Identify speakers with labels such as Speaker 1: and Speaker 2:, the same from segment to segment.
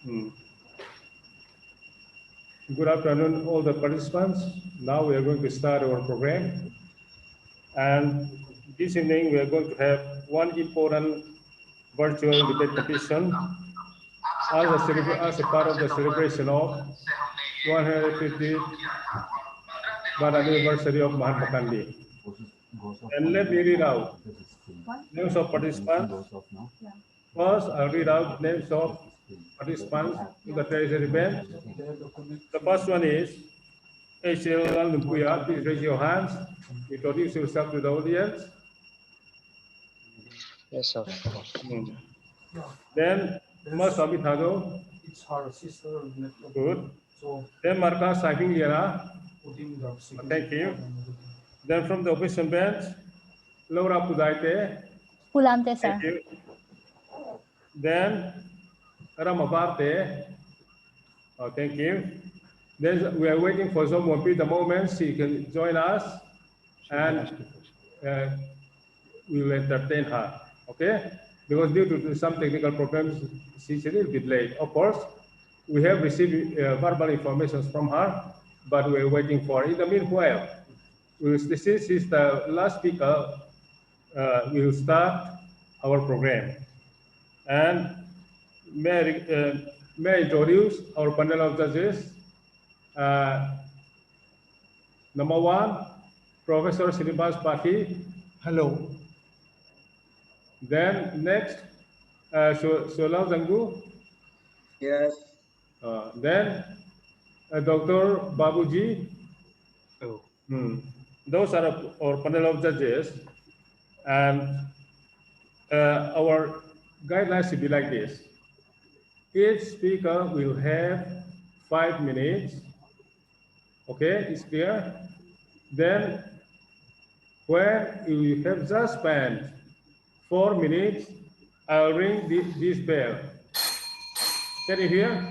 Speaker 1: Good afternoon, all the participants. Now we are going to start our program. And this evening, we are going to have one important virtual debate competition as a part of the celebration of 150th birth anniversary of Mahatma Gandhi. And let me read out names of participants. First, I'll read out names of participants to the treasury bench. The first one is HL Lumpuya. Please raise your hands. Introduce yourself to the audience.
Speaker 2: Yes, sir.
Speaker 1: Then Mas Abitado.
Speaker 3: It's her sister.
Speaker 1: Good. Then Marka Saifing Liana. Thank you. Then from the opposition bench, Laura Pudaite.
Speaker 4: Pulamte, sir.
Speaker 1: Thank you. Then Ramabarte. Oh, thank you. Then we are waiting for someone. The moment she can join us, and we will entertain her. Okay? Because due to some technical problems, she's a little bit late. Of course, we have received verbal information from her, but we're waiting for her. In the meanwhile, this is the last speaker. We will start our program. And may I introduce our panel of judges. Number one, Professor Srinivas Pati.
Speaker 3: Hello.
Speaker 1: Then next, Solau Zangu.
Speaker 2: Yes.
Speaker 1: Then Dr. Babuji.
Speaker 2: Oh.
Speaker 1: Those are our panel of judges. And our guidelines should be like this. Each speaker will have 5 minutes. Okay, it's clear? Then when you have just spent 4 minutes, I'll ring this bell. Can you hear?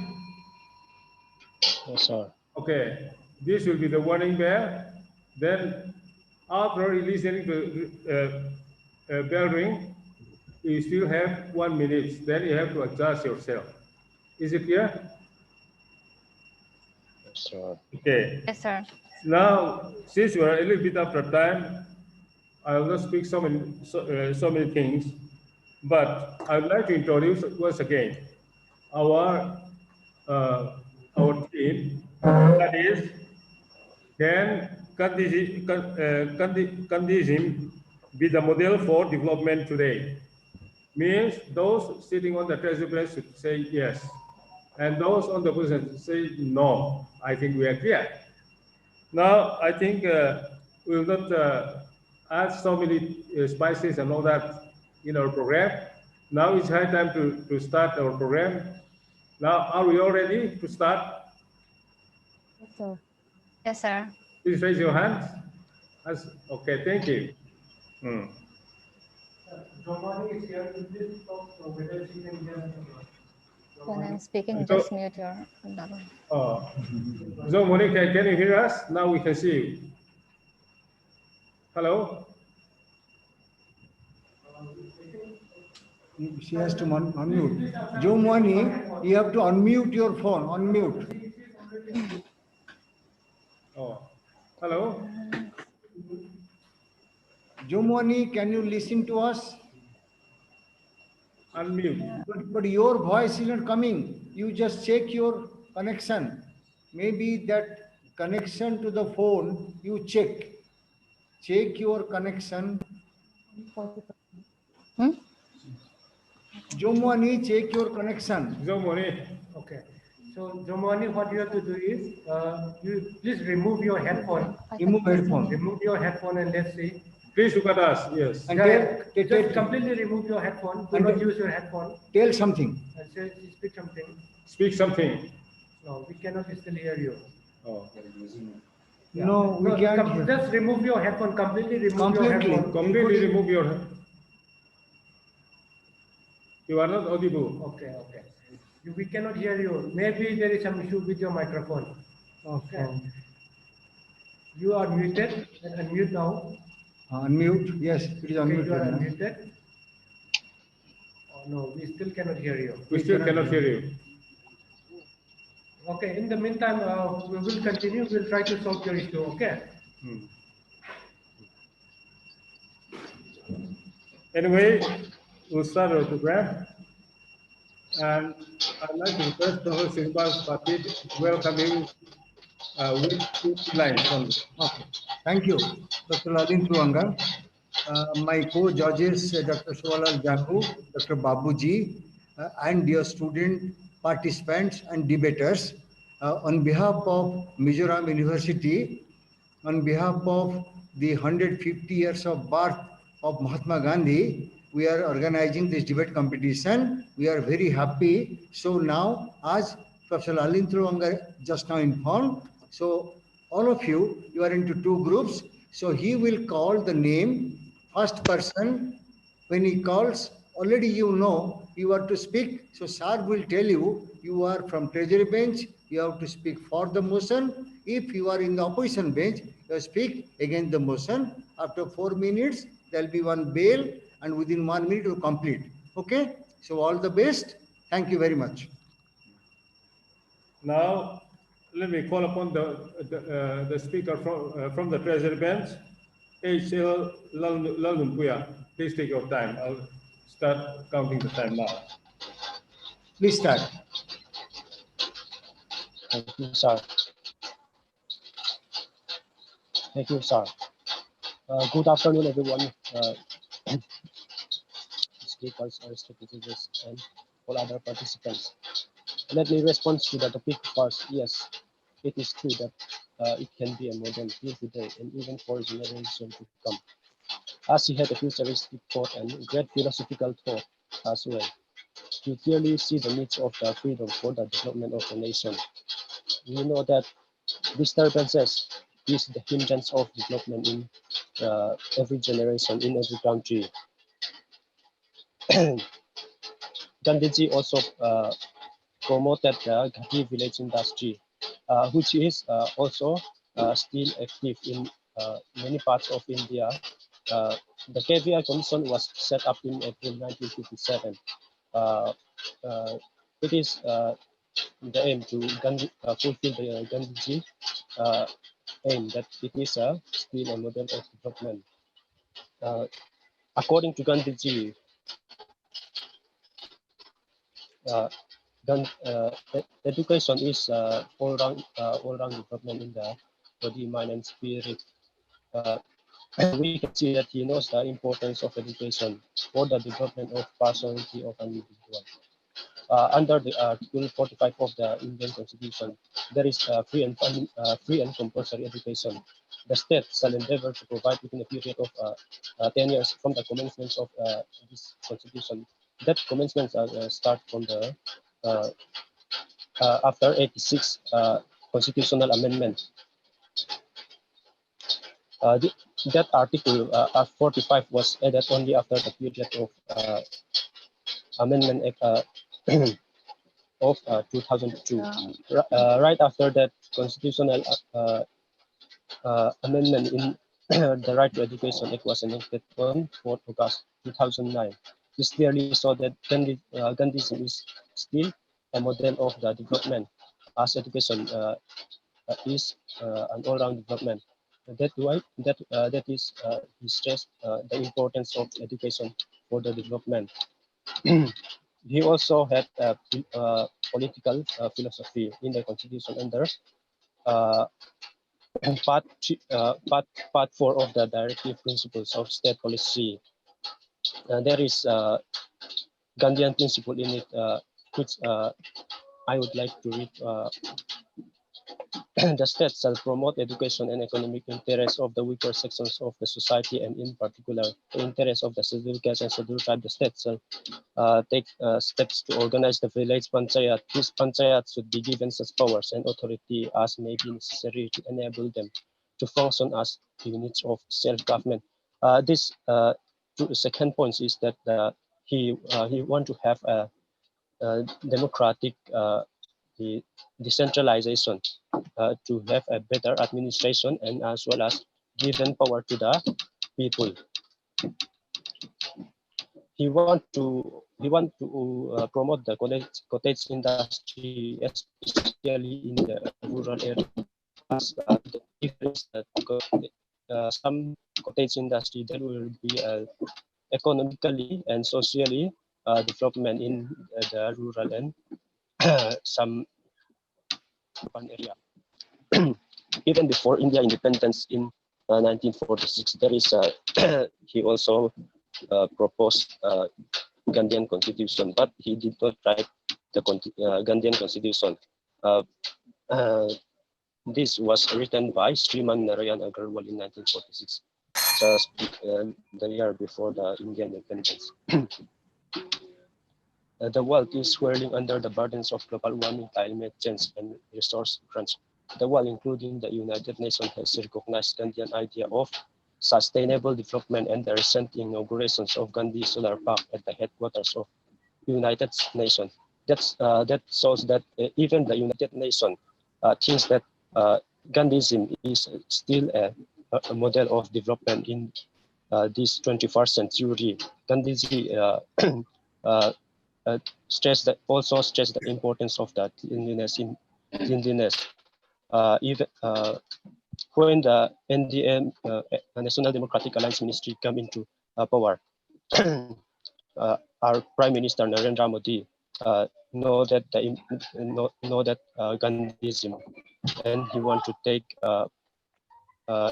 Speaker 2: Yes, sir.
Speaker 1: Okay, this will be the warning bell. Then after listening to bell ring, you still have 1 minute. Then you have to adjust yourself. Is it clear?
Speaker 2: Yes, sir.
Speaker 1: Okay.
Speaker 4: Yes, sir.
Speaker 1: Now, since we are a little bit after time, I will not speak so many things, but I would like to introduce once again our team. That is, can Gandhism be the model for development today? Means those sitting on the treasury bench should say yes, and those on the opposition say no. I think we are clear. Now, I think we will not add so many spices and all that in our program. Now it's high time to start our program. Now, are we all ready to start?
Speaker 4: Yes, sir. Yes, sir.
Speaker 1: Please raise your hands. Okay, thank you.
Speaker 4: When I'm speaking, just mute your button.
Speaker 1: So, Monica, can you hear us? Now we can see you. Hello?
Speaker 3: She has to unmute. Jomwani, you have to unmute your phone. Unmute.
Speaker 1: Oh, hello?
Speaker 3: Jomwani, can you listen to us?
Speaker 1: Unmute.
Speaker 3: But your voice is not coming. You just check your connection. Maybe that connection to the phone, you check. Check your connection. Jomwani, check your connection.
Speaker 1: Jomwani.
Speaker 5: Okay. So, Jomwani, what you have to do is, you please remove your headphone.
Speaker 3: Remove headphone.
Speaker 5: Remove your headphone and let's see.
Speaker 1: Please look at us, yes.
Speaker 3: And
Speaker 5: just completely remove your headphone. Do not use your headphone.
Speaker 3: Tell something.
Speaker 5: And say, speak something.
Speaker 1: Speak something.
Speaker 5: No, we cannot still hear you.
Speaker 1: Oh.
Speaker 3: Yeah. No, we can't.
Speaker 5: Just remove your headphone. Completely remove your headphone.
Speaker 1: Completely remove your. You are not audible.
Speaker 5: Okay, okay. We cannot hear you. Maybe there is some issue with your microphone. Okay. You are muted. Unmute now.
Speaker 3: Unmute. Yes, it is unmuted.
Speaker 5: You are unmuted. Oh, no, we still cannot hear you.
Speaker 1: We still cannot hear you.
Speaker 5: Okay, in the meantime, we will continue. We'll try to solve your issue, okay?
Speaker 1: Anyway, we'll start our program. And I'd like to request Professor Srinivas Patil to welcome you with 2 lines only.
Speaker 3: Okay. Thank you, Dr. Lalin Truanga. My co-judges, Dr. Shwalal Jangu, Dr. Babuji, and dear student participants and debaters, on behalf of Mizoram University, on behalf of the 150 years of birth of Mahatma Gandhi, we are organizing this debate competition. We are very happy. So now, as Professor Lalin Truanga just now informed, so all of you, you are into 2 groups. So he will call the name, first person. When he calls, already you know you are to speak. So sir will tell you, you are from treasury bench, you have to speak for the motion. If you are in the opposition bench, you speak against the motion. After 4 minutes, there will be one bell, and within 1 minute you complete. Okay? So all the best. Thank you very much.
Speaker 1: Now, let me call upon the speaker from the treasury bench, H.L. Lalunpuya. Please take your time. I'll start counting the time now.
Speaker 3: Please start.
Speaker 2: Thank you, sir. Thank you, sir. Good afternoon, everyone. Speakers, representatives, and all other participants. Let me respond to the topic first. Yes, it is true that it can be a modern field today and even for generations to come. As he had a futuristic thought and great philosophical thought as well, he clearly see the needs of the freedom for the development of the nation. We know that disturbances is the hindrance of development in every generation, in every country. Gandhiji also promoted the Gandhi village industry, which is also still active in many parts of India. The KVI Commission was set up in April 1957. It is the aim to fulfill the Gandhiji aim that it is still a model of development. According to Gandhiji, education is all-round development in the body, mind, and spirit. We can see that he knows the importance of education for the development of personality of an individual. Under the Article 45 of the Indian Constitution, there is free and compulsory education. The state shall endeavor to provide within a period of 10 years from the commencement of this constitution. That commencement start from the after 86 constitutional amendment. That article 45 was added only after the period of amendment of 2002. Right after that constitutional amendment in the Right to Education Act was enacted on 4th August 2009. This clearly saw that Gandhism is still a model of the development, as education is an all-round development. That is he stressed the importance of education for the development. He also had a political philosophy in the constitution under part 4 of the directive principles of state policy. There is Gandhian principle in it, which I would like to read. The state shall promote education and economic interests of the weaker sections of the society, and in particular the interests of the scheduled caste and scheduled tribe. The state shall take steps to organize the village panchayat. These panchayats should be given such powers and authority as may be necessary to enable them to function as units of self-government. This second point is that he want to have a democratic the decentralization to have a better administration and as well as given power to the people. promote the cottage industry, especially in the rural area. As the difference that some cottage industry there will be economically and socially development in the rural and some urban area. Even before India independence in 1946, there is he also proposed Gandhian constitution, but he did not write the Gandhian constitution. This was written by Sriman Narayan Agarwal in 1946, just the year before the Indian independence. The world is swirling under the burdens of global warming, climate change, and resource crunch. The world, including the United Nations, has recognized Gandhian idea of sustainable development, and the recent inaugurations of Gandhi Solar Park at the headquarters of United Nations. That shows that even the United Nations thinks that Gandhism is still a model of development in this 21st century. Gandhiji also stress the importance of the cleanliness. Even when the NDM, National Democratic Alliance Ministry, come into power, our Prime Minister Narendra Modi know that Gandhism, and he want to take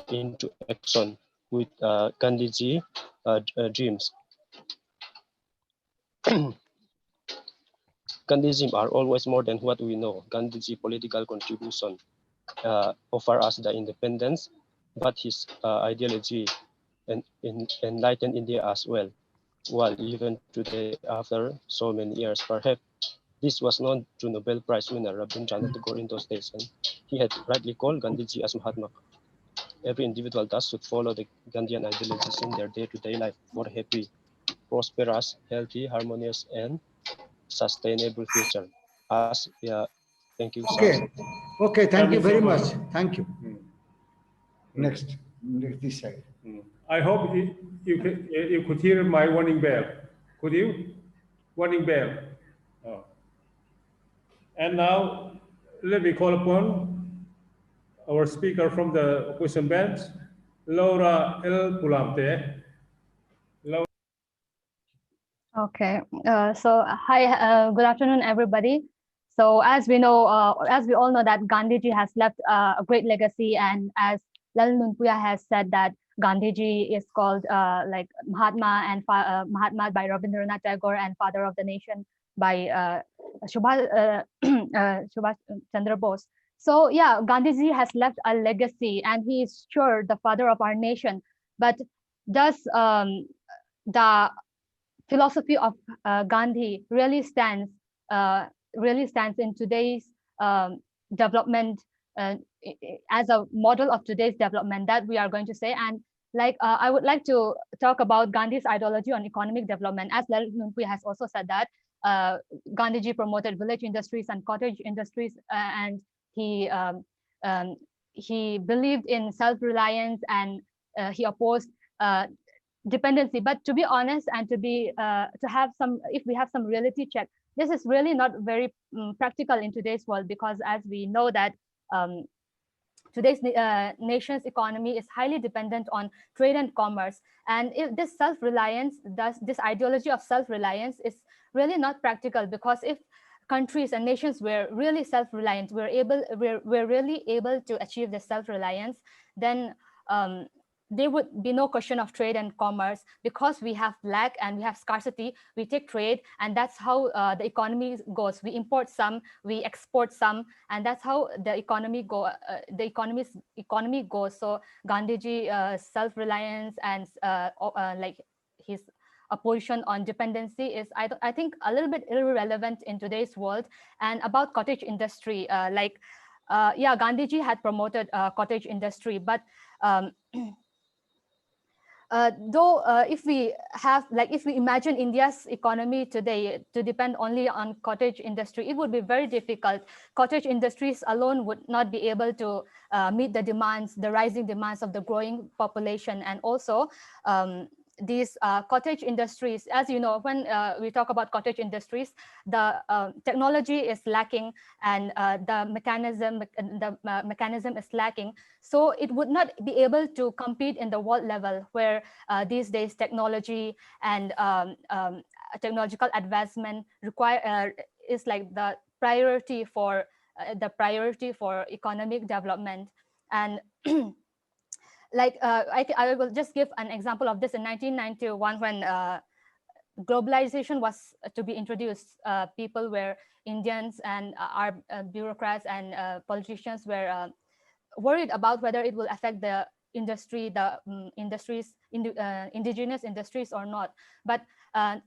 Speaker 2: into action with Gandhiji dreams. Gandhism are always more than what we know. Gandhiji political contribution offer us the independence, but his ideology enlightened India as well. While even today, after so many years, perhaps this was known to Nobel Prize winner Rabindranath Tagore in those days, and he had rightly called Gandhiji as Mahatma. Every individual thus should follow the Gandhian ideologies in their day-to-day life for a happy, prosperous, healthy, harmonious, and sustainable future. Thank you,
Speaker 3: Okay.
Speaker 2: sir.
Speaker 3: Okay, thank you very much. Thank you. Next, this side.
Speaker 1: I hope you could hear my warning bell. Could you? Warning bell. Oh. And now, let me call upon our speaker from the opposition bench, Laura L. Pulamte.
Speaker 4: Okay. So hi, good afternoon, everybody. So as we know, as we all know that Gandhiji has left a great legacy, and as Lal Nunpuya has said that Gandhiji is called like Mahatma, and Mahatma by Rabindranath Tagore, and Father of the Nation by Subhash Chandra Bose. So yeah, Gandhiji has left a legacy, and he is sure the father of our nation. But does the philosophy of Gandhi really stands in today's development as a model of today's development, that we are going to say. And like I would like to talk about Gandhi's ideology on economic development. As Lal Nunpuya has also said that Gandhiji promoted village industries and cottage industries, and he believed in self-reliance, and he opposed dependency. But to be honest, and to have some, if we have some reality check, this is really not very practical in today's world, because as we know that today's nation's economy is highly dependent on trade and commerce. And if this self-reliance, this ideology of self-reliance is really not practical, because if countries and nations were really self-reliant, we're really able to achieve this self-reliance, then there would be no question of trade and commerce. Because we have lack and we have scarcity, we take trade, and that's how the economy goes. We import some, we export some, and that's how the economy goes. So Gandhiji self-reliance and like his opposition on dependency is, I think, a little bit irrelevant in today's world. And about cottage industry, yeah, Gandhiji had promoted cottage industry, but though if we imagine India's economy today to depend only on cottage industry, it would be very difficult. Cottage industries alone would not be able to meet the rising demands of the growing population. And also these cottage industries. As you know, when we talk about cottage industries, the technology is lacking, and the mechanism is lacking. So it would not be able to compete in the world level, where these days technology and technological advancement is like the priority for economic development. And like I will just give an example of this. In 1991, when globalization was to be introduced, people were Indians, and our bureaucrats and politicians were worried about whether it will affect the industry, the indigenous industries or not. But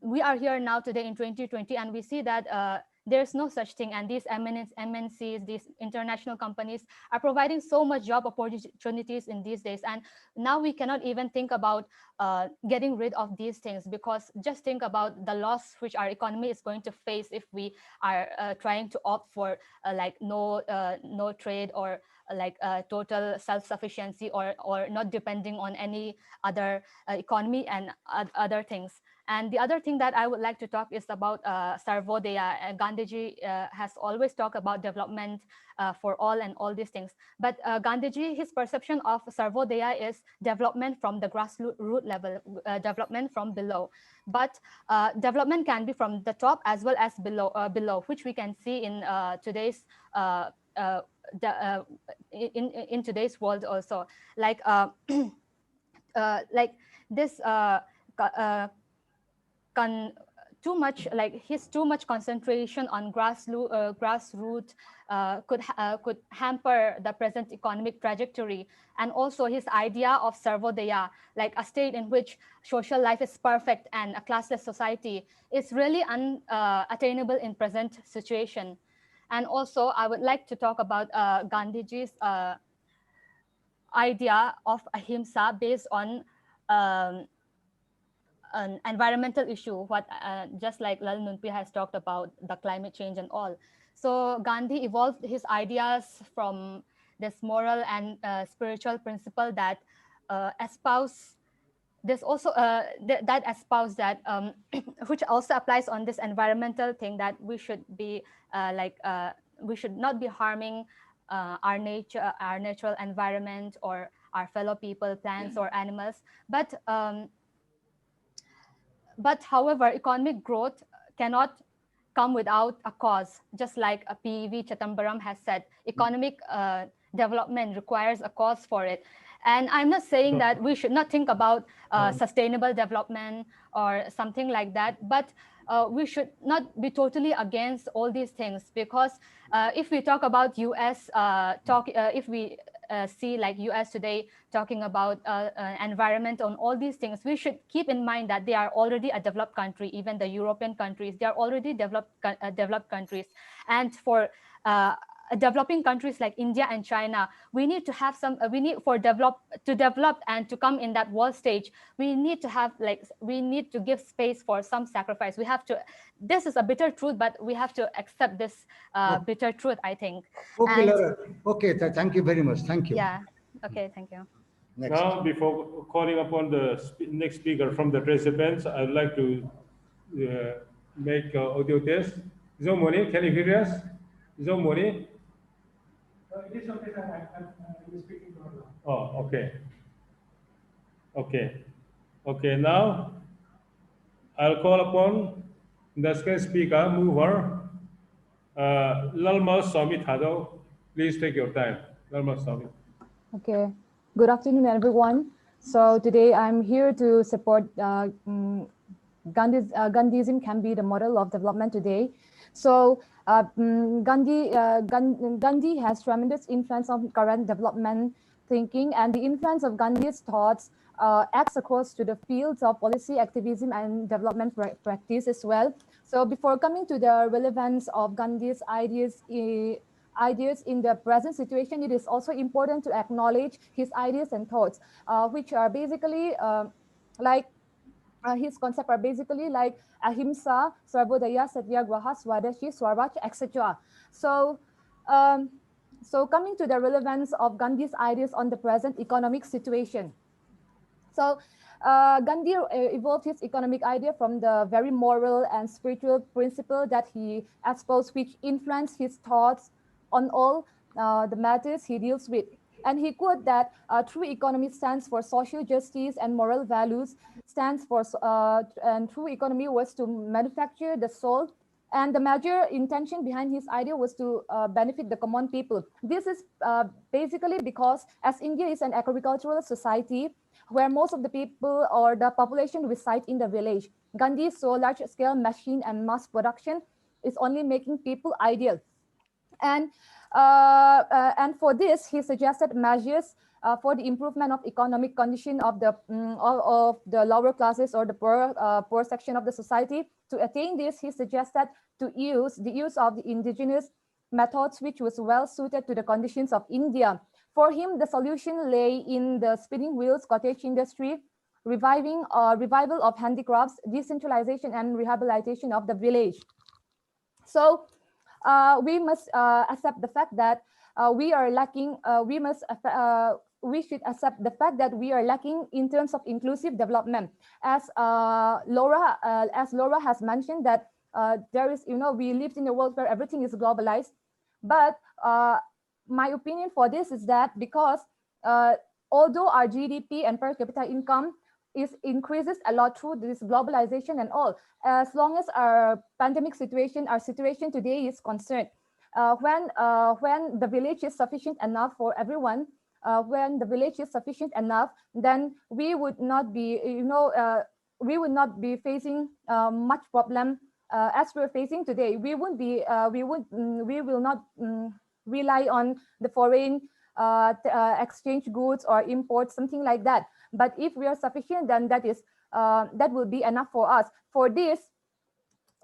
Speaker 4: we are here now today in 2020, and we see that there's no such thing. And these MNCs, these international companies, are providing so much job opportunities in these days. And now we cannot even think about getting rid of these things, because just think about the loss which our economy is going to face if we are trying to opt for like no trade, or like total self-sufficiency, or not depending on any other economy and other things. And the other thing that I would like to talk is about Sarvodaya. Gandhiji has always talked about development for all and all these things. But Gandhiji, his perception of Sarvodaya is development from the grassroots level, development from below. But development can be from the top as well as below, which we can see in today's in today's world also. Like like this too much concentration on grassroots could hamper the present economic trajectory. And also his idea of Sarvodaya, like a state in which social life is perfect and a classless society, is really unattainable in present situation. And also I would like to talk about Gandhiji's idea of ahimsa based on an environmental issue, what just like Lal Nunpia has talked about, the climate change and all. So Gandhi evolved his ideas from this moral and spiritual principle that espouse this also that espouse that which also applies on this environmental thing, that we should be we should not be harming our nature, our natural environment, or our fellow people, plants or animals. But however, economic growth cannot come without a cause. Just like P.V. Chidambaram has said, economic development requires a cause for it. And I'm not saying that we should not think about sustainable development or something like that, but we should not be totally against all these things, because if we talk about US, if we see like US today talking about environment on all these things, we should keep in mind that they are already a developed country. Even the European countries, they are already developed countries. And for developing countries like India and China, we need to have some we need for develop and to come in that world stage, we need to have we need to give space for some sacrifice. We have to, this is a bitter truth, but we have to accept this bitter truth, I think.
Speaker 3: Okay, Lara. Okay, thank you very much. Thank you.
Speaker 4: Yeah. Okay, thank you.
Speaker 3: Next.
Speaker 1: Now, before calling upon the next speaker from the participants, I'd like to make audio test. Zomoni, can you hear us? Zomoni?
Speaker 5: It is okay, sir. I'm speaking to her.
Speaker 1: Oh, okay. Okay. Okay, now I'll call upon the second speaker, mover, Lalma Swami Thado. Please take your time. Lalma Swami.
Speaker 6: Okay. Good afternoon, everyone. So today I'm here to support Gandhism can be the model of development today. So Gandhi has tremendous influence on current development thinking, and the influence of Gandhi's thoughts acts across to the fields of policy, activism, and development practice as well. So before coming to the relevance of Gandhi's ideas in the present situation, it is also important to acknowledge his ideas and thoughts, which are basically his concepts are basically like ahimsa, sarvodaya, satyagraha, swadeshi, swaraj, etc. So coming to the relevance of Gandhi's ideas on the present economic situation. So Gandhi evolved his economic idea from the very moral and spiritual principle that he exposed, which influenced his thoughts on all the matters he deals with. And he quoted that true economy stands for social justice and moral values, stands for, and true economy was to manufacture the soul. And the major intention behind his idea was to benefit the common people. This is basically because as India is an agricultural society where most of the people or the population reside in the village, Gandhi saw large-scale machine and mass production is only making people ideal. And for this, he suggested measures for the improvement of economic condition of the lower classes or the poor section of the society. To attain this, he suggested to use of the indigenous methods, which was well suited to the conditions of India. For him, the solution lay in the spinning wheels cottage industry, revival of handicrafts, decentralization, and rehabilitation of the village. So we must accept the fact that we are lacking. We should accept the fact that we are lacking in terms of inclusive development. As Laura has mentioned that there is, we live in a world where everything is globalized. But my opinion for this is that because although our GDP and per capita income increases a lot through this globalization and all, as long as our pandemic situation, our situation today is concerned, when the village is sufficient enough for everyone, when the village is sufficient enough, then we would not be, we would not be facing much problem as we're facing today. We will not rely on the foreign exchange goods or imports, something like that. But if we are sufficient, then that will be enough for us. For this,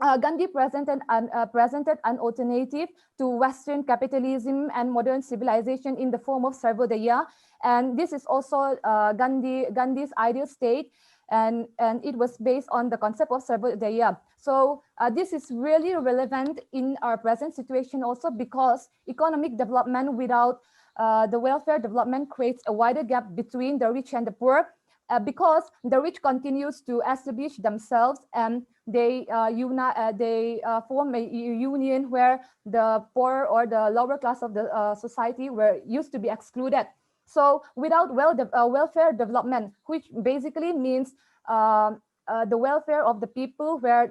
Speaker 6: Gandhi presented an alternative to Western capitalism and modern civilization in the form of Sarvodaya, and this is also Gandhi's ideal state, and it was based on the concept of Sarvodaya. So this is really relevant in our present situation also, because economic development without the welfare development creates a wider gap between the rich and the poor, because the rich continues to establish themselves and they form a union where the poor or the lower class of the society were used to be excluded. So without welfare development, which basically means the welfare of the people where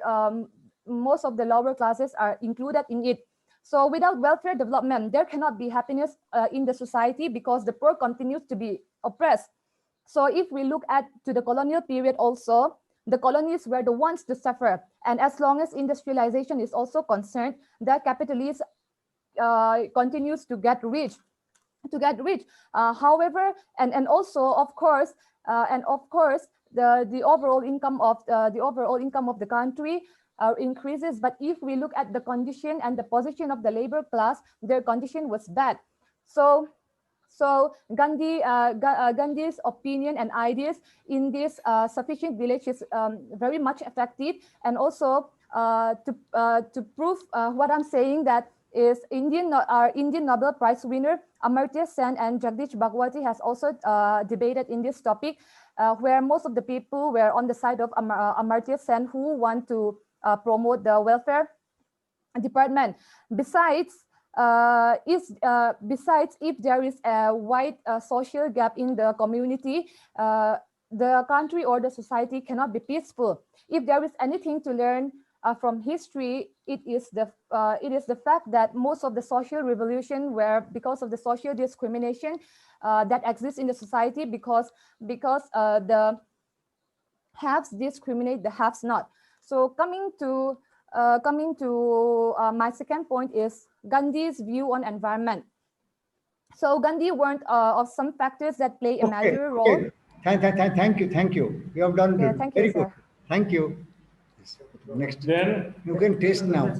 Speaker 6: most of the lower classes are included in it. So without welfare development, there cannot be happiness in the society, because the poor continues to be oppressed. So if we look to the colonial period also, the colonies were the ones to suffer. And as long as industrialization is also concerned, the capitalists continues to get rich. However, and also of course, the overall income of the country increases. But if we look at the condition and the position of the labor class, their condition was bad. So Gandhi's opinion and ideas in this sufficient village is very much effective. And also to prove what I'm saying, that is our Indian Nobel Prize winner Amartya Sen and Jagdish Bhagwati has also debated in this topic, where most of the people were on the side of Amartya Sen, who want to promote the welfare department. Besides, if there is a wide social gap in the community, the country or the society cannot be peaceful. If there is anything to learn from history, it is the fact that most of the social revolution were because of the social discrimination that exists in the society, because the haves discriminate the haves not. So coming to my second point is Gandhi's view on environment. So Gandhi warned of some factors that play a major role.
Speaker 3: Thank you. You have done good.
Speaker 6: Thank you,
Speaker 3: Very
Speaker 6: sir.
Speaker 3: good. Thank you. Next.
Speaker 1: Then
Speaker 3: You can taste now.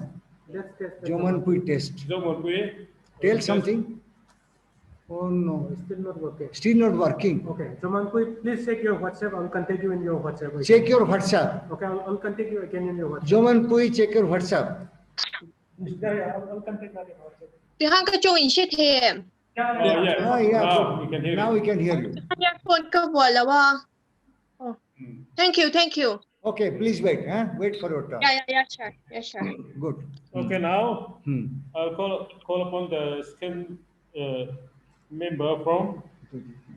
Speaker 5: Let's test.
Speaker 3: Jomanpui taste.
Speaker 1: Zomonpui.
Speaker 3: Tell something. Oh no.
Speaker 5: It's still not working.
Speaker 3: Still not working.
Speaker 5: Okay, Jomanpui, please check your WhatsApp. I'll contact you in your WhatsApp.
Speaker 3: Check your WhatsApp.
Speaker 5: Okay, I'll contact you again in your WhatsApp.
Speaker 3: Jomanpui, check your WhatsApp.
Speaker 5: I'll contact you in your WhatsApp.
Speaker 7: Thứ hai cái chuông sẽ thêm.
Speaker 1: Yeah.
Speaker 3: Ah, yeah.
Speaker 1: Now we can hear
Speaker 3: Now
Speaker 1: you.
Speaker 3: we can hear you.
Speaker 7: Anh phone có vừa là ba. Thank you, thank you.
Speaker 3: Okay, please wait. Wait for your turn.
Speaker 7: Yeah, sure. Yeah, sure.
Speaker 3: Good.
Speaker 1: Okay, now I'll call upon the second member from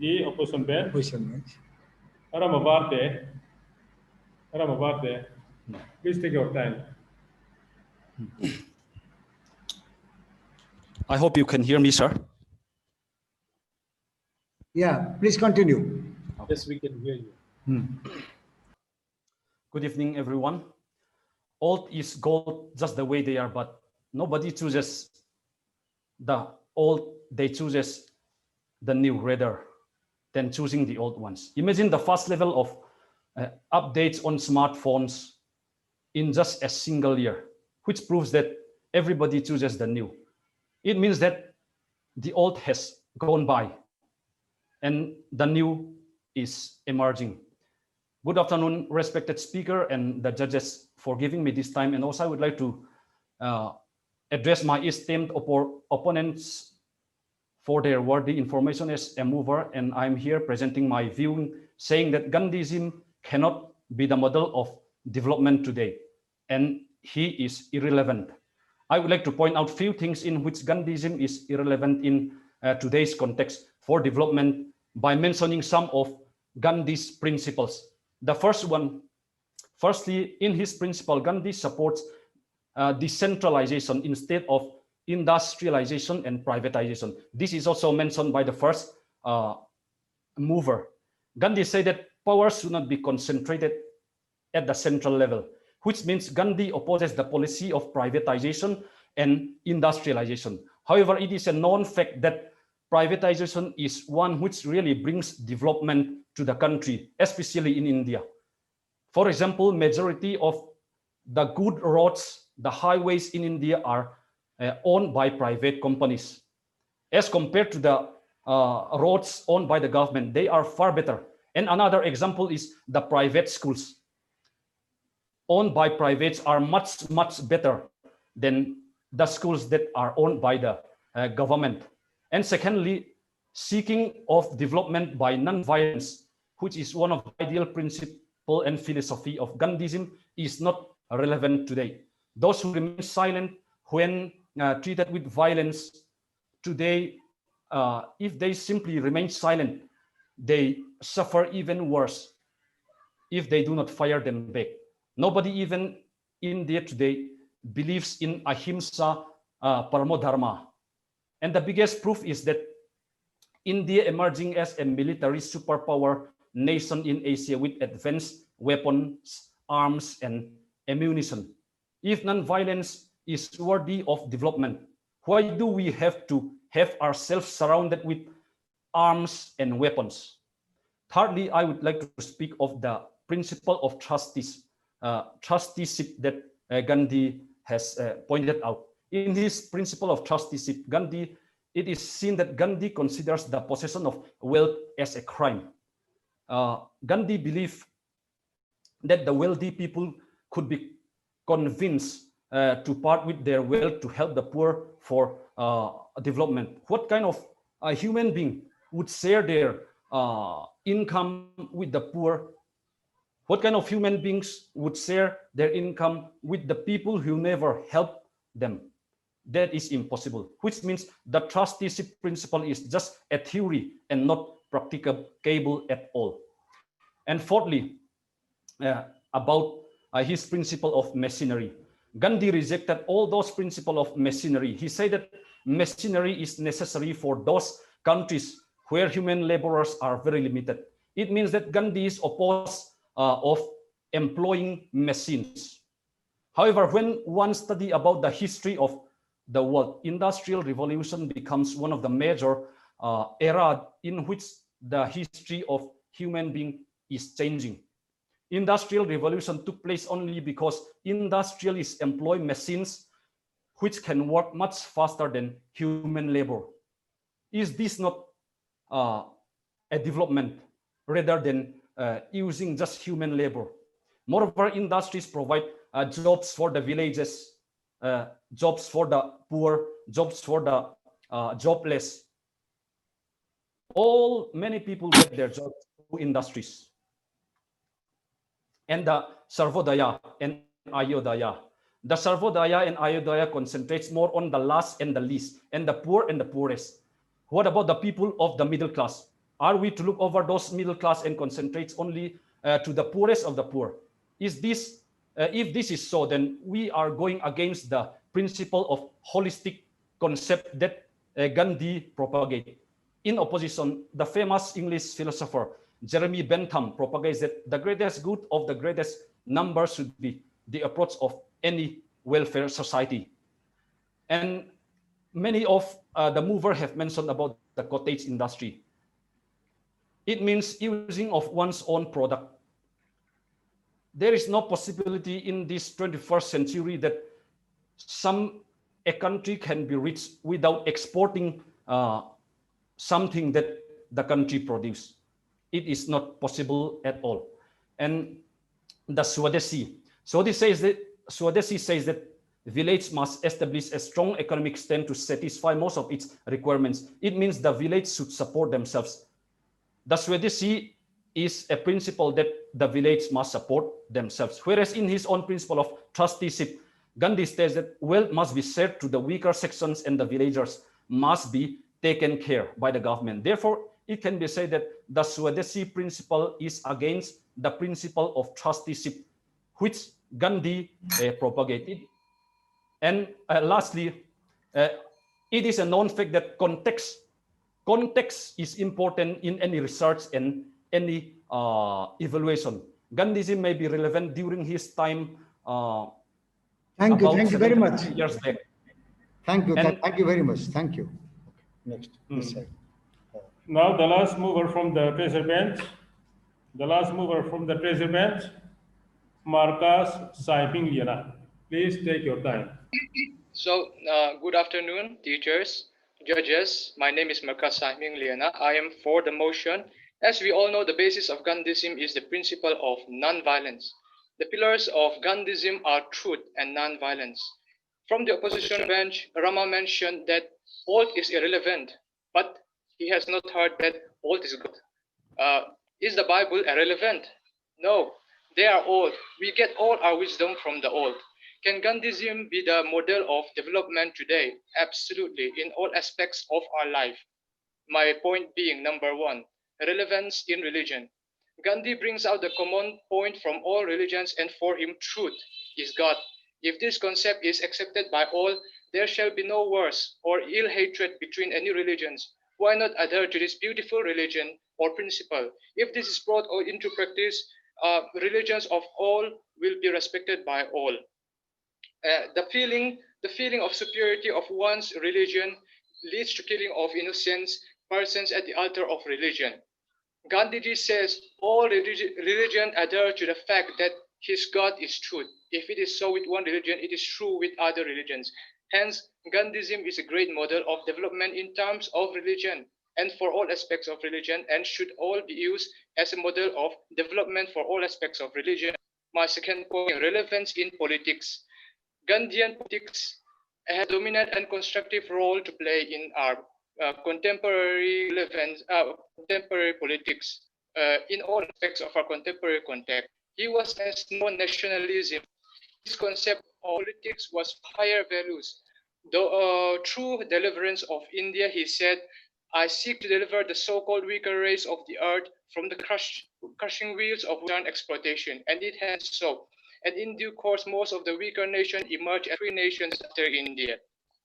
Speaker 1: the opposition bench, Ramavarte. Ramavarte, please take your time.
Speaker 8: I hope you can hear me, sir.
Speaker 3: Yeah, please continue.
Speaker 2: Yes, we can hear you.
Speaker 8: Good evening, everyone. Old is gold just the way they are, but nobody chooses the old, they chooses the new rather than choosing the old ones. Imagine the first level of updates on smartphones in just a single year, which proves that everybody chooses the new. It means that the old has gone by and the new is emerging. Good afternoon, respected speaker and the judges, for giving me this time. And also I would like to address my esteemed opponents for their worthy information as a mover. And I'm here presenting my view, saying that Gandhism cannot be the model of development today, and he is irrelevant. I would like to point out few things in which Gandhism is irrelevant in today's context for development by mentioning some of Gandhi's principles. The first one, firstly, in his principle, Gandhi supports decentralization instead of industrialization and privatization. This is also mentioned by the first mover. Gandhi said that power should not be concentrated at the central level, which means Gandhi opposes the policy of privatization and industrialization. However, it is a known fact that privatization is one which really brings development to the country, especially in India. For example, majority of the good roads, the highways in India are owned by private companies. As compared to the roads owned by the government, they are far better. And another example is the private schools owned by privates are much, much better than the schools that are owned by the government. And secondly, seeking of development by non-violence, which is one of the ideal principle and philosophy of Gandhism, is not relevant today. Those who remain silent when treated with violence today, if they simply remain silent, they suffer even worse if they do not fire them back. Nobody even in India today believes in ahimsa paramo dharma. And the biggest proof is that India emerging as a military superpower nation in Asia with advanced weapons, arms, and ammunition. If non-violence is worthy of development, why do we have to have ourselves surrounded with arms and weapons? Thirdly, I would like to speak of the principle of trusteeship that Gandhi has pointed out. In his principle of trusteeship, it is seen that Gandhi considers the possession of wealth as a crime. Gandhi believed that the wealthy people could be convinced to part with their wealth to help the poor for development. What kind of a human being would share their income with the poor? What kind of human beings would share their income with the people who never help them? That is impossible, which means the trusteeship principle is just a theory and not practicable at all. And fourthly, about his principle of machinery. Gandhi rejected all those principles of machinery. He said that machinery is necessary for those countries where human laborers are very limited. It means that Gandhi is opposed of employing machines. However, when one study about the history of the world, Industrial Revolution becomes one of the major era in which the history of human being is changing. Industrial Revolution took place only because industrialists employ machines which can work much faster than human labor. Is this not a development rather than using just human labor? Moreover, industries provide jobs for the villages, jobs for the poor, jobs for the jobless. Many people get their jobs through industries. and the Sarvodaya and Ayodhya. The Sarvodaya and Ayodhya concentrates more on the last and the least, and the poor and the poorest. What about the people of the middle class? Are we to look over those middle class and concentrate only to the poorest of the poor? Is this, if this is so, then we are going against the principle of holistic concept that Gandhi propagated. In opposition, the famous English philosopher Jeremy Bentham propagates that the greatest good of the greatest number should be the approach of any welfare society. And many of the movers have mentioned about the cottage industry. It means using of one's own product. There is no possibility in this 21st century that a country can be rich without exporting something that the country produces. It is not possible at all. And the Swadeshi says that village must establish a strong economic stand to satisfy most of its requirements. It means the village should support themselves. The Swadeshi is a principle that the village must support themselves. Whereas in his own principle of trusteeship, Gandhi states that wealth must be shared to the weaker sections and the villagers must be taken care by the government. Therefore, it can be said that the Swadeshi principle is against the principle of trusteeship, which Gandhi propagated. And lastly, it is a known fact that context is important in any research and any evaluation. Gandhism may be relevant during his time.
Speaker 3: Thank you very much.
Speaker 8: Years back.
Speaker 3: Thank you very much. Thank you. Next, this side.
Speaker 1: Now the last mover from the treasure bench. The last mover from the treasure bench, Marcus Saiping Liana. Please take your time.
Speaker 9: So, good afternoon, teachers, judges. My name is Marcus Saiping Liana. I am for the motion. As we all know, the basis of Gandhism is the principle of non-violence. The pillars of Gandhism are truth and non-violence. From the opposition bench, Rama mentioned that oath is irrelevant, but he has not heard that oath is good. Is the Bible irrelevant? No, they are old. We get all our wisdom from the old. Can Gandhism be the model of development today? Absolutely, in all aspects of our life. My point being, number one, relevance in religion. Gandhi brings out the common point from all religions, and for him, truth is God. If this concept is accepted by all, there shall be no wars or ill hatred between any religions. Why not adhere to this beautiful religion or principle? If this is brought into practice, religions of all will be respected by all. The feeling of superiority of one's religion leads to killing of innocent persons at the altar of religion. Gandhiji says all religion adhere to the fact that his God is truth. If it is so with one religion, it is true with other religions. Hence, Gandhism is a great model of development in terms of religion and for all aspects of religion, and should all be used as a model of development for all aspects of religion. My second point, relevance in politics. Gandhian politics has a dominant and constructive role to play in our contemporary relevance, contemporary politics, in all aspects of our contemporary context. He was as no nationalism. His concept of politics was higher values. The true deliverance of India, he said, I seek to deliver the so-called weaker race of the earth from the crushing wheels of Western exploitation, and it has so. And in due course, most of the weaker nations emerged as free nations after India.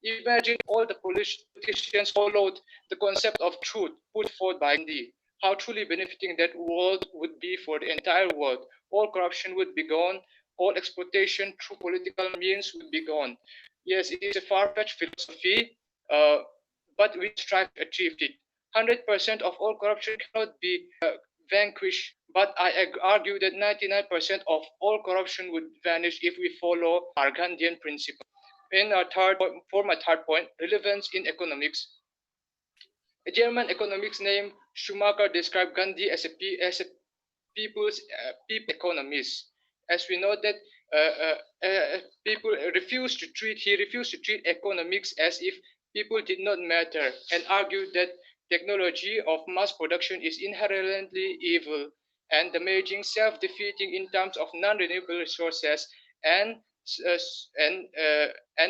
Speaker 9: Imagine all the politicians followed the concept of truth put forth by Gandhi. How truly benefiting that world would be for the entire world. All corruption would be gone. All exploitation through political means would be gone. Yes, it is a far-fetched philosophy, but we strive to achieve it. 100% of all corruption cannot be vanquished, but I argue that 99% of all corruption would vanish if we follow our Gandhian principle. For my third point, relevance in economics. A German economics named Schumacher described Gandhi as a people's economist. As we know that he refused to treat economics as if people did not matter, and argued that technology of mass production is inherently evil, and damaging, self-defeating in terms of non-renewable resources and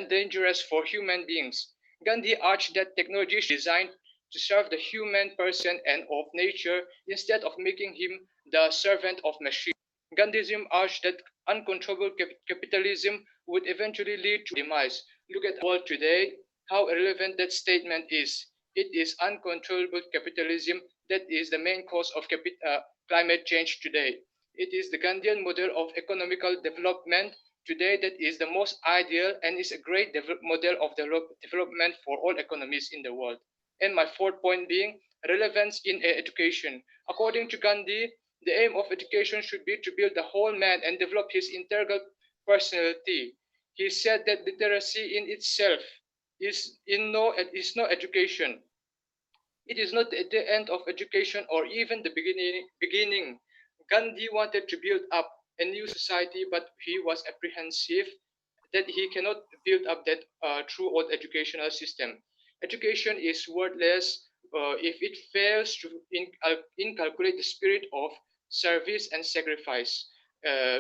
Speaker 9: dangerous for human beings. Gandhi urged that technology is designed to serve the human person and of nature instead of making him the servant of machine. Gandhism urged that uncontrollable capitalism would eventually lead to demise. Look at the world today, how irrelevant that statement is. It is uncontrollable capitalism that is the main cause of climate change today. It is the Gandhian model of economical development today that is the most ideal and is a great model of development for all economies in the world. And my fourth point being relevance in education. According to Gandhi, the aim of education should be to build the whole man and develop his integral personality. He said that literacy in itself is no education. It is not the end of education or even the beginning. Gandhi wanted to build up a new society, but he was apprehensive that he cannot build up that through old educational system. Education is worthless if it fails to inculcate the spirit of service and sacrifice. Uh,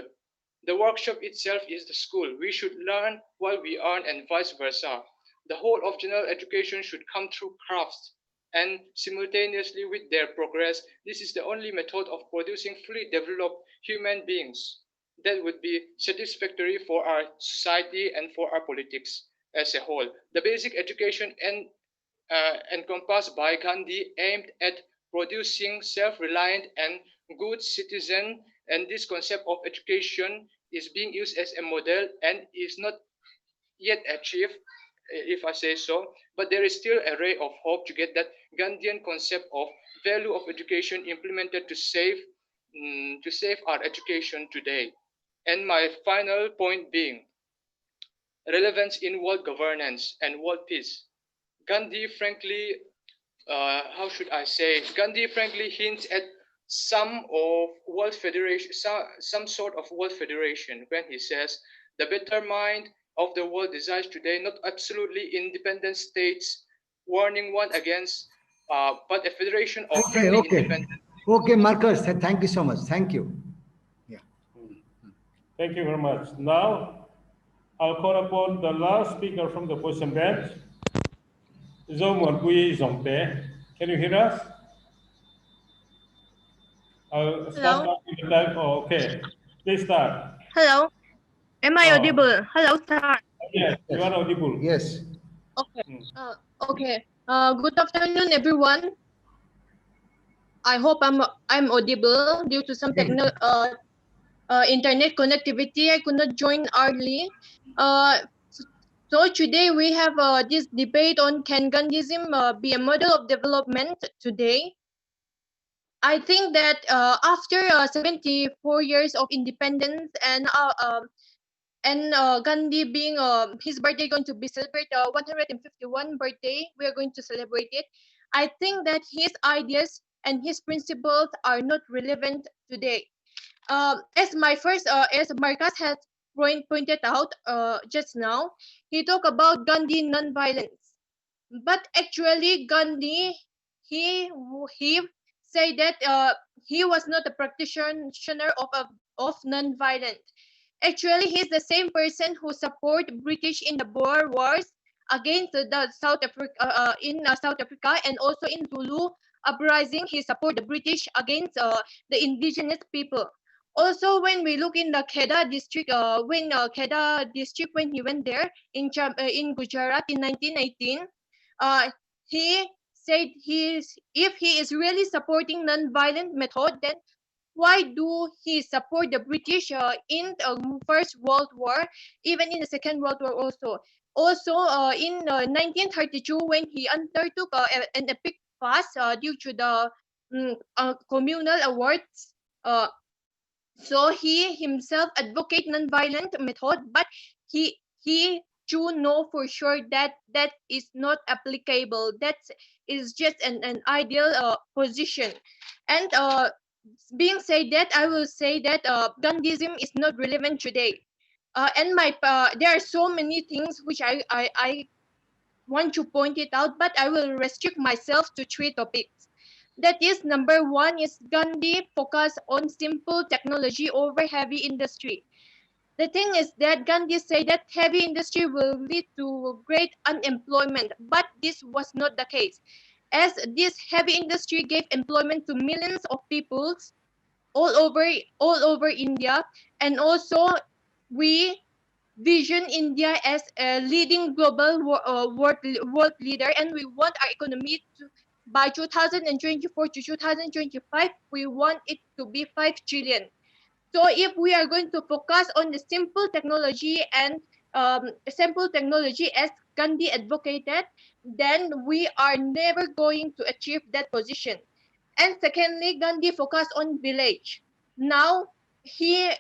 Speaker 9: the workshop itself is the school. We should learn while we earn and vice versa. The whole of general education should come through crafts and simultaneously with their progress, this is the only method of producing fully developed human beings that would be satisfactory for our society and for our politics as a whole. The basic education encompassed by Gandhi aimed at producing self-reliant and good citizen, and this concept of education is being used as a model and is not yet achieved, if I say so, but there is still a ray of hope to get that Gandhian concept of value of education implemented to save our education today. And my final point being relevance in world governance and world peace. Gandhi frankly, how should I say? Gandhi frankly hints at some of world federation, some sort of world federation when he says the better mind of the world desires today not absolutely independent states, warning one against, but a federation of friendly independent.
Speaker 3: Okay, Marcus, thank you so much. Thank you.
Speaker 1: Thank you very much. Now, I'll call upon the last speaker from the question bench, Zomon Bui Zongte. Can you hear us? I'll start counting the time. Oh, okay. Please start.
Speaker 7: Hello. Am I audible? Hello, sir.
Speaker 1: Yes, you are audible.
Speaker 3: Yes.
Speaker 7: Okay. Okay. Good afternoon, everyone. I hope I'm audible due to some internet connectivity. I could not join early. So today we have this debate on can Gandhism be a model of development today? I think that after 74 years of independence and Gandhi being his birthday going to be celebrated 151 birthday, we are going to celebrate it. I think that his ideas and his principles are not relevant today. As Marcus has pointed out just now, he talked about Gandhi non-violence, but actually Gandhi he said that he was not a practitioner of non-violence. Actually, he's the same person who support British in the Boer Wars against the South Africa South Africa and also in Zulu uprising. He support the British against the indigenous people. Also, when we look in the Kedah district, when he went there in Gujarat in 1918, he said if he is really supporting non-violent method, then why do he support the British in the First World War, even in the Second World War also? Also, in 1932, when he undertook an epic fast due to the communal awards, so he himself advocate non-violent method, but he do know for sure that that is not applicable. That is just an ideal position. And being said that, I will say that Gandhism is not relevant today. And there are so many things which I want to point it out, but I will restrict myself to 3 topics. That is, number one is Gandhi focus on simple technology over heavy industry. The thing is that Gandhi said that heavy industry will lead to great unemployment, but this was not the case, as this heavy industry gave employment to millions of people all over India, and also we vision India as a leading global world leader, and we want our economy to, by 2024 to 2025, we want it to be 5 trillion. So if we are going to focus on the simple technology and simple technology as Gandhi advocated, then we are never going to achieve that position. And secondly, Gandhi focused on village. Now he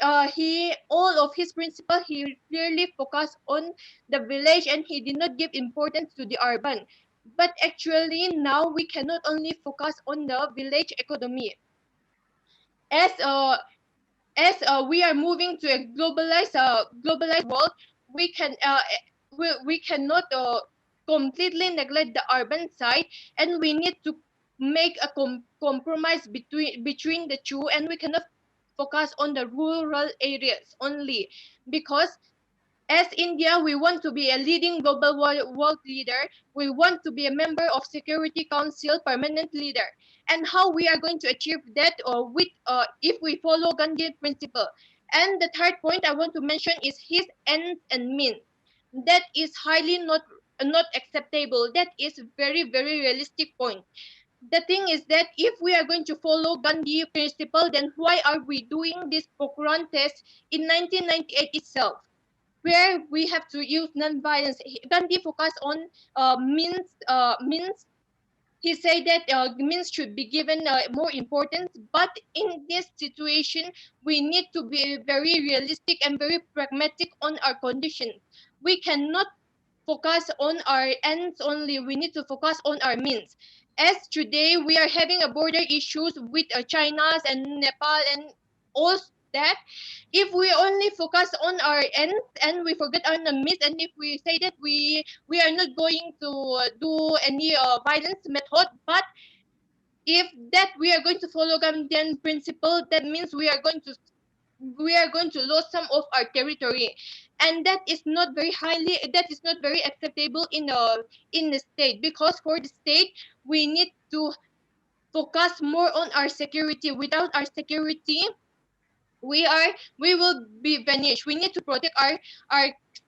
Speaker 7: all of his principle he clearly focused on the village, and he did not give importance to the urban. But actually now we cannot only focus on the village economy, as we are moving to a globalized world. We cannot completely neglect the urban side, and we need to make a compromise between the two, and we cannot focus on the rural areas only, because as India, we want to be a leading global world leader. We want to be a member of Security Council permanent leader. And how we are going to achieve that, if we follow Gandhi principle. And the third point I want to mention is his ends and means. That is highly not acceptable. That is very realistic point. The thing is that if we are going to follow Gandhi principle, then why are we doing this Pokhran test in 1998 itself, where we have to use non-violence? Gandhi focused on means. He said that means should be given more importance. But in this situation, we need to be very realistic and very pragmatic on our conditions. We cannot focus on our ends only. We need to focus on our means. As today we are having a border issues with China and Nepal and all that, if we only focus on our ends and we forget our means, and if we say that we are not going to do any violence method, but if that we are going to follow Gandhian principle, that means we are going to lose some of our territory, and that is not very acceptable in the state, because for the state we need to focus more on our security. Without our security, we will be vanished. We need to protect our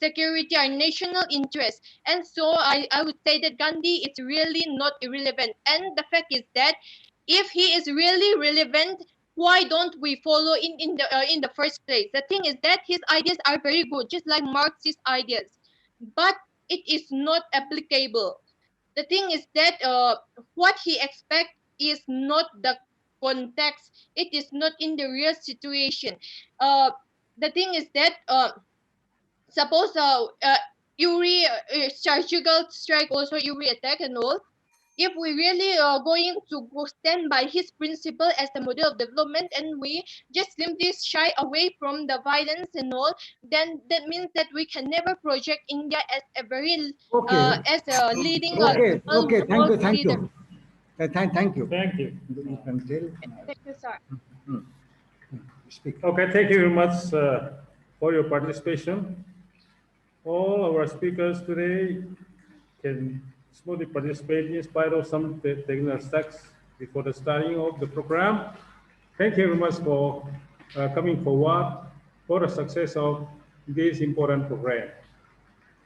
Speaker 7: security, our national interest. And so I would say that Gandhi is really not irrelevant. And the fact is that if he is really relevant, why don't we follow in the first place? The thing is that his ideas are very good, just like Marxist ideas, but it is not applicable. The thing is that what he expects is not the context. It is not in the real situation. The thing is that suppose Uri surgical strike, also Uri attack and all. If we really are going to stand by his principle as the model of development, and we just simply shy away from the violence and all, then that means that we can never project India as a very as a leading
Speaker 3: Okay. Thank
Speaker 7: world
Speaker 3: you.
Speaker 7: leader.
Speaker 3: Thank you.
Speaker 1: Thank you.
Speaker 3: You can tell.
Speaker 7: Thank you, sir.
Speaker 3: Speak.
Speaker 1: Okay, thank you very much for your participation. All our speakers today can smoothly participate in spite of some technical stacks before the starting of the program. Thank you very much for coming forward for the success of this important program.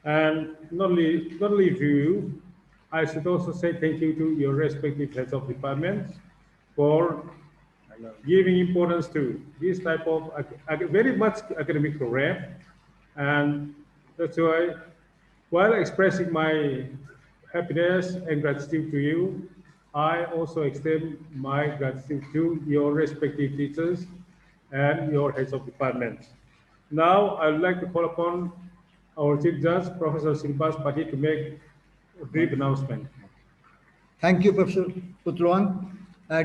Speaker 1: And not only you, I should also say thank you to your respective heads of departments for giving importance to this type of very much academic program. And that's why, while expressing my happiness and gratitude to you, I also extend my gratitude to your respective teachers and your heads of departments. Now, I would like to call upon our Chief Judge, Professor Silbas Pati, to make a brief announcement.
Speaker 3: Thank you, Professor Putluan.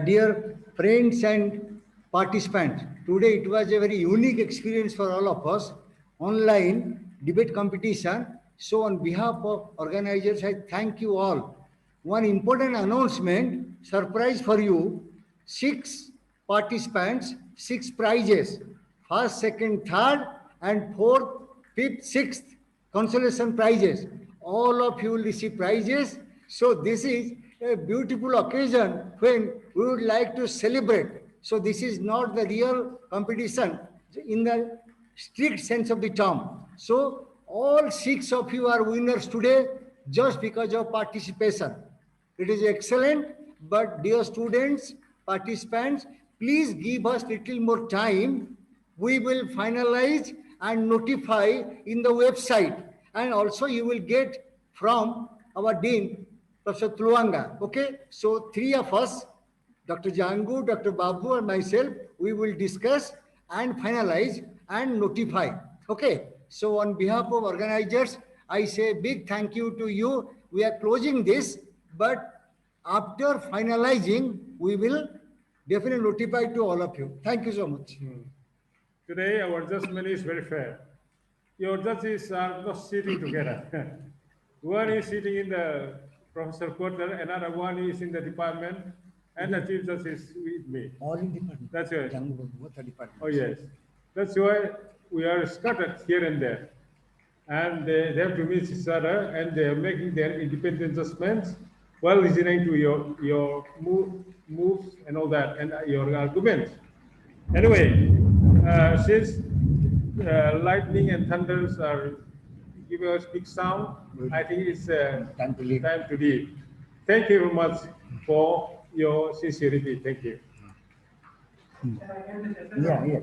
Speaker 3: Dear friends and participants, today it was a very unique experience for all of us, online debate competition. So on behalf of organizers, I thank you all. One important announcement, surprise for you. 6 participants, 6 prizes. First, second, third, and fourth, fifth, sixth consolation prizes. All of you will receive prizes. So this is a beautiful occasion when we would like to celebrate. So this is not the real competition in the strict sense of the term. So all 6 of you are winners today just because of participation. It is excellent, but dear students, participants, please give us little more time. We will finalize and notify in the website, and also you will get from our Dean, Professor Tluanga. Okay, so 3 of us, Dr. Jangu, Dr. Babu, and myself, we will discuss and finalize and notify. Okay, so on behalf of organizers, I say big thank you to you. We are closing this, but after finalizing, we will definitely notify to all of you. Thank you so much.
Speaker 1: Today, our judgment is very fair. Your judges are not sitting together. One is sitting in the professor quarter, another one is in the department, and the chief judge is with me.
Speaker 3: All in department.
Speaker 1: That's right.
Speaker 3: What are departments?
Speaker 1: Oh, yes. That's why we are scattered here and there. And they have to meet each other, and they are making their independent judgments while listening to your moves and all that, and your arguments. Anyway, since lightning and thunders are giving us big sound, I think it's time to leave. Thank you very much for your sincerity. Thank you.
Speaker 3: Yeah.